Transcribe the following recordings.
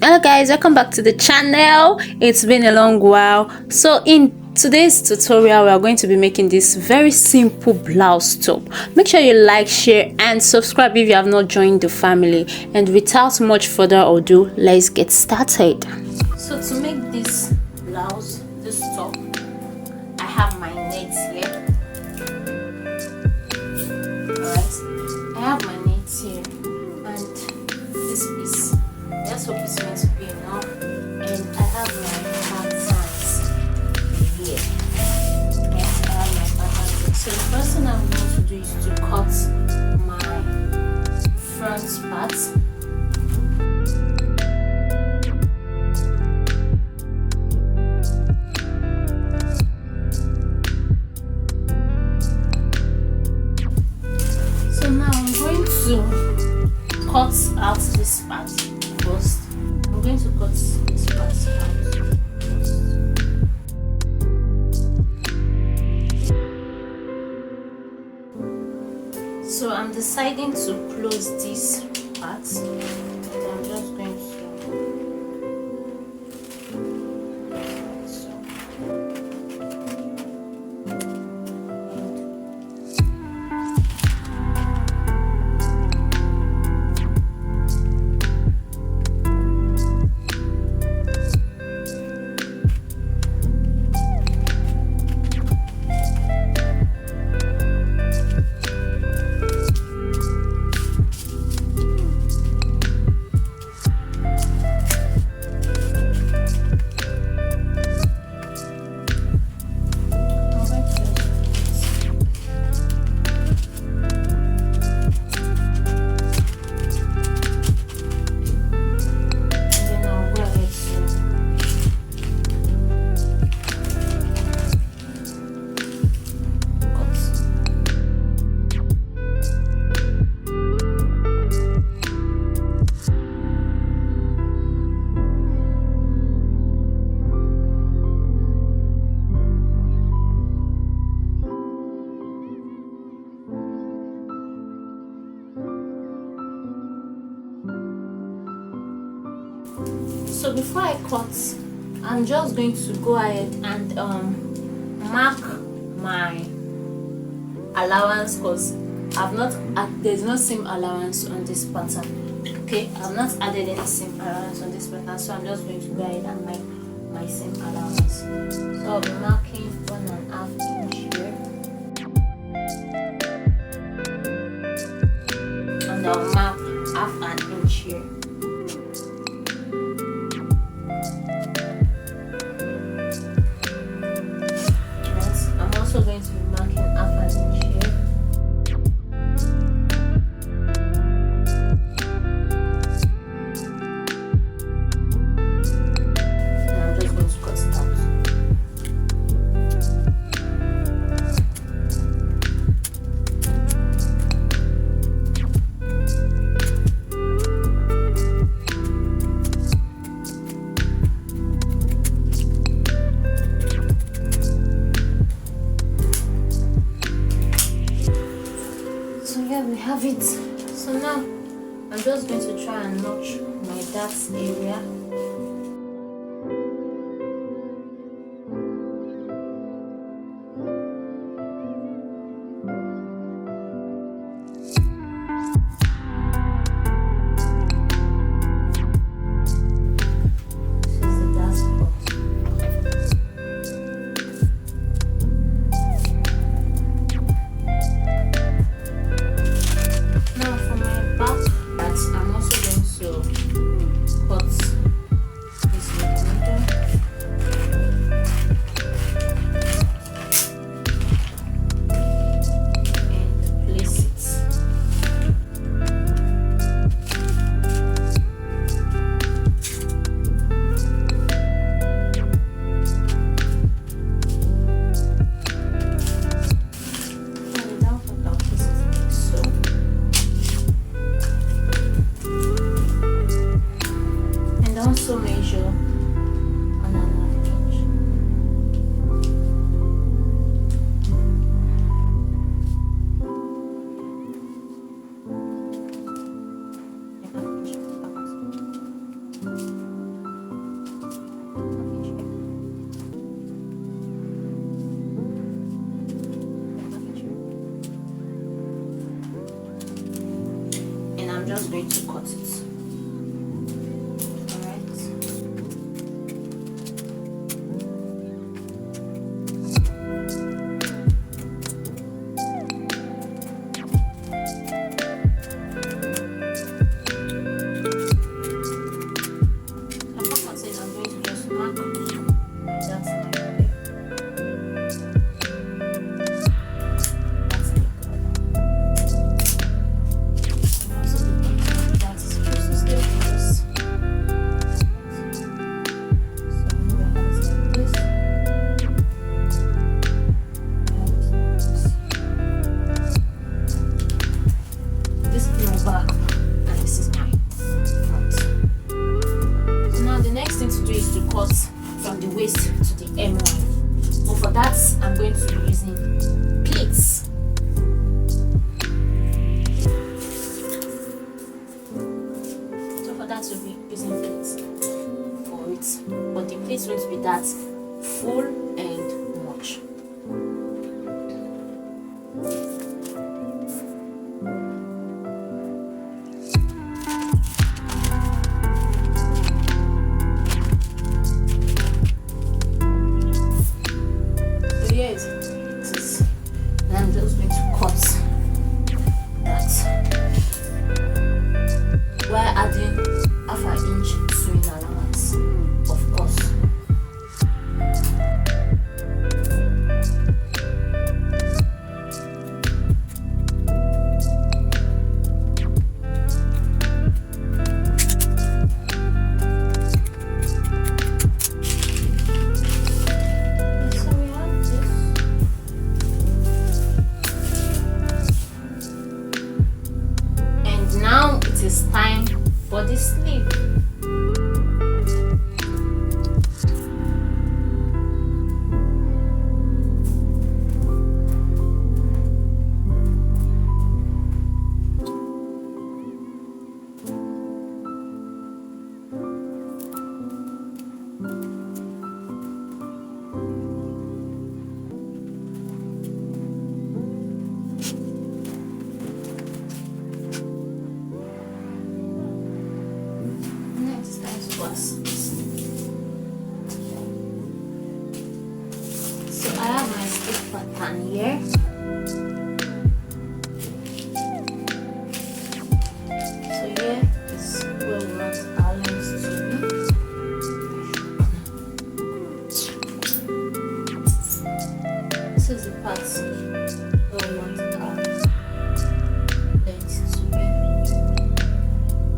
Hello guys, welcome back to the channel. It's been a long while. So in today's tutorial we are going to be making this very simple blouse top. Make sure you like, share and subscribe if you have not joined the family. And without much further ado, let's get started. So to make this blouse, this top, I have my nets here. Alright, I have my nets here and this piece, I just hope it's meant to be enough. And I have my patterns here. Yes, I have my patterns here. So the first thing I'm going to do is to cut my front part. So now I'm going to cut out this part first. I'm going to cut this part out first. So I'm deciding to close this part. I'm just going to So before I cut, I'm just going to go ahead and mark my allowance, because there's no seam allowance on this pattern. Okay, I've not added any seam allowance on this pattern, so I'm just going to go ahead and mark my seam allowance. So I'll be marking 1.5 inch here, and I'll mark 1/2 inch here. Going to be marking 1/2 inch here. And I'm just going to cut it out. We have it. So now I'm just going to try and notch my darts area. be using pleat for it, but the pleat won't be that full and much. So here it is, and I'm just going to cut that while adding half an inch sewing allowance, of course. So we have this. And now it is time for the sleeve. Next, let's cross this. So I have my sleeve pattern here. So here is where we want our lines to be. This is the part where we want our length to be.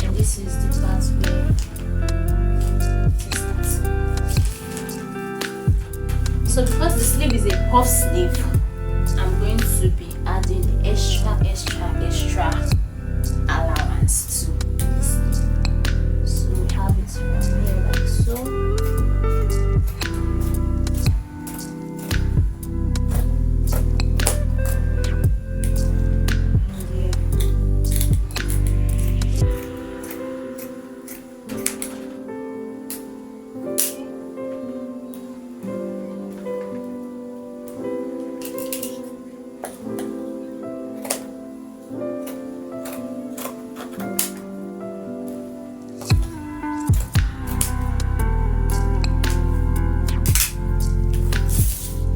And this is the part where it starts. So because the sleeve is a puff sleeve, I'm going to be adding the extra allowance to the sleeve. So we have it from here like so. And here.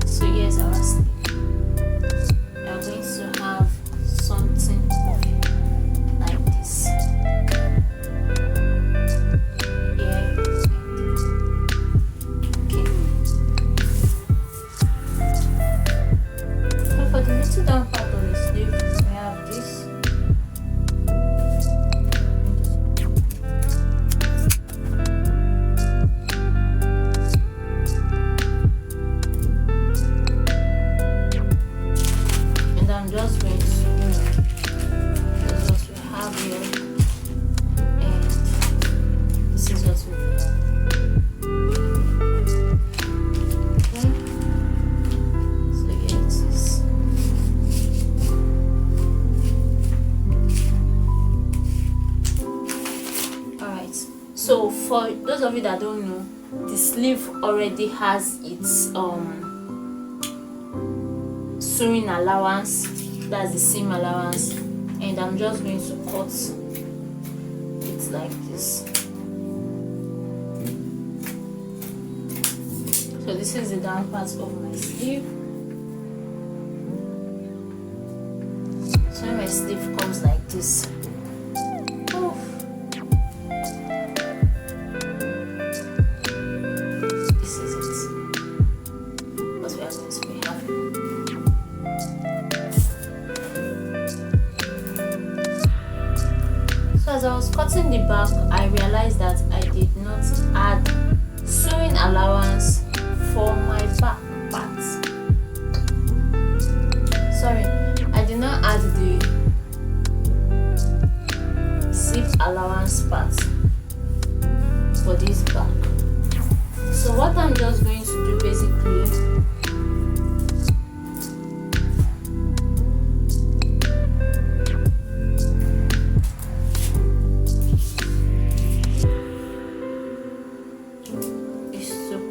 So here's our sleeve. We are going to have something like this. Here. Okay. So for the little down part of the sleeve, we have this. And I'm just going to, this is what we have here, and this is what we have. Okay, so here it is. Alright, so for those of you that don't know, the sleeve already has its sewing allowance, that's the seam allowance, and I'm just going to cut it like this. So this is the down part of my sleeve. So when my sleeve comes like this, oof, this is it. What we are going to be having. So as I was cutting the back, I realized that I did not add sewing allowance for my back part. Sorry, I did not add the zip allowance part for this back. So what I'm just going to do basically,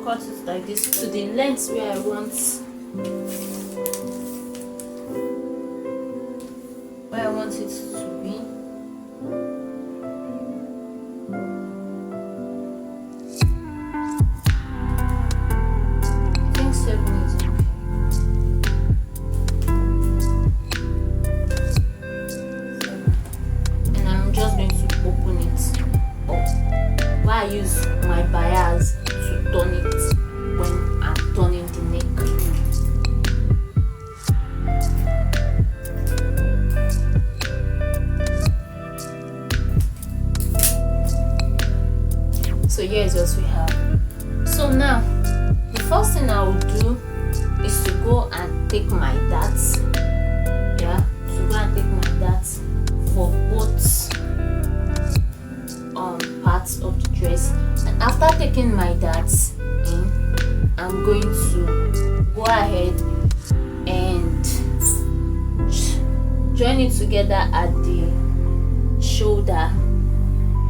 cut it like this to the length where I want it to be. I think 7 is okay. And I'm just going to open it up while I use my bias to turn it when I'm turning the neck. So here is what we have. So now the first thing I will do is to go and take my darts. Yeah, to go and take my darts for both parts of the dress. And after taking my darts in, I'm going to go ahead and join it together at the shoulder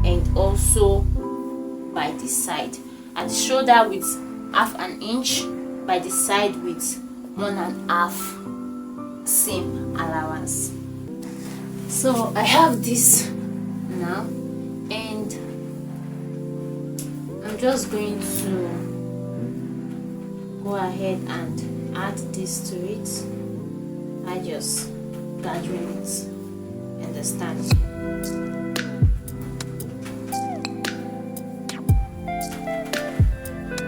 and also by the side. At the shoulder with 1/2 inch, by the side with 1.5 seam allowance. So I have this now, and I'm just going to go ahead and add this to it. I just gathering it, understand?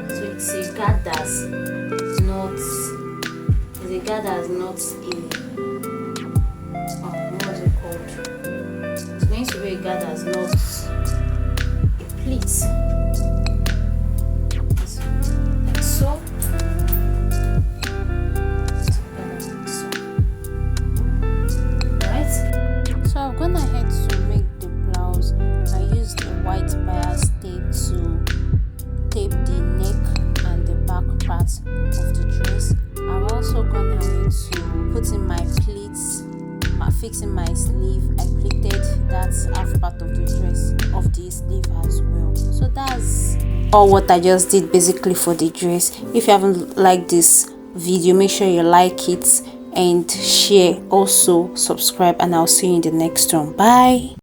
So it's a guard that's not, it's a guard that's not what's it called? It's going to be a guard that's not a pleat. Like so. Right? So I've gone ahead to make the blouse. I used a white bias tape to tape the neck and the back part of the dress. I've also gone ahead to put in my pleats, fixing my sleeve. I pleated that half part of the dress of the sleeve as well. So that's all what I just did basically for the dress. If you haven't liked this video, make sure you like it and share. Also subscribe, and I'll see you in the next one. Bye.